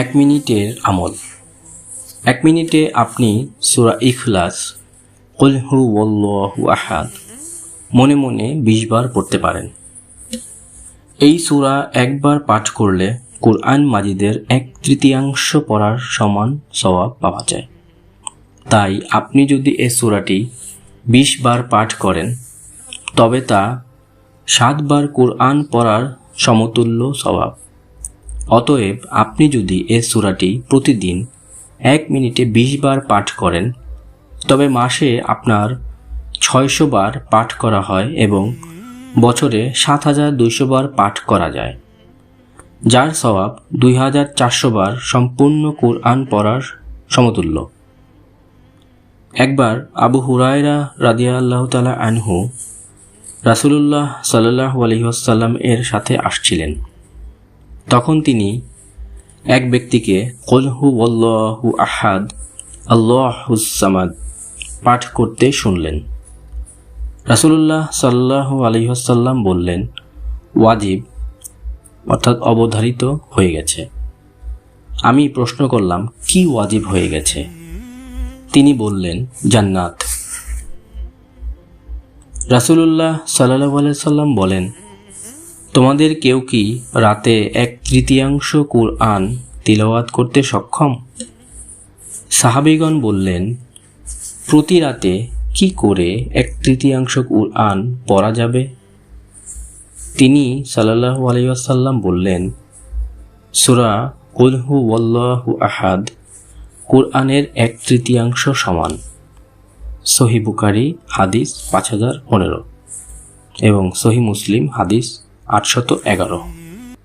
এক মিনিটের আমল। 1 মিনিটে আপনি সূরা ইখলাস, কুল হুয়াল্লাহু আহাদ মনে মনে 20 বার পড়তে পারেন। এই সূরা একবার পাঠ করলে কুরআন মাজিদের 1/3 পড়ার সমান সওয়াব পাওয়া যায়। তাই আপনি যদি এই সূরাটি 20 বার পাঠ করেন তবে তা 7 বার কুরআন পড়ার সমতুল্য সওয়াব। অতএব আপনি যদি এই সূরাটি প্রতিদিন 1 মিনিটে 20 বার পাঠ করেন তবে মাসে আপনার 600 বার পাঠ করা হয় এবং বছরে 7200 বার পাঠ করা যায়, যার সওয়াব 2400 বার সম্পূর্ণ কুরআন পড়ার সমতুল্য। একবার আবু হুরায়রা রাদিয়াল্লাহু তাআলা আনহু রাসূলুল্লাহ সাল্লাল্লাহু আলাইহি ওয়াসাল্লাম এর সাথে আসছিলেন। তখন তিনি এক ব্যক্তিকে কুল হুয়াল্লাহু আহাদ আল্লাহুস সামাদ পাঠ করতে শুনলেন। রাসূলুল্লাহ সাল্লাল্লাহু আলাইহি ওয়াসাল্লাম বললেন, ওয়াজিব অর্থাৎ অবধারিত হয়ে গেছে। আমি প্রশ্ন করলাম, কি ওয়াজিব হয়ে গেছে? তিনি বললেন, জান্নাত। রাসূলুল্লাহ সাল্লাল্লাহু আলাইহি ওয়াসাল্লাম বলেন, তোমাদের কেউ কি রাতে 1/3 কুরআন তিলাওয়াত করতে সক্ষম? সাহাবীগণ বললেন, প্রতি রাতে কি করে 1/3 কুরআন পড়া যাবে? তিনি সাল্লাল্লাহু আলাইহি ওয়াসাল্লাম বললেন, সূরা কুল হুয়াল্লাহু আহাদ কুরআনের 1/3 সমান। সহিহ বুখারী হাদিস 5015 এবং সহিহ মুসলিম হাদিস 811।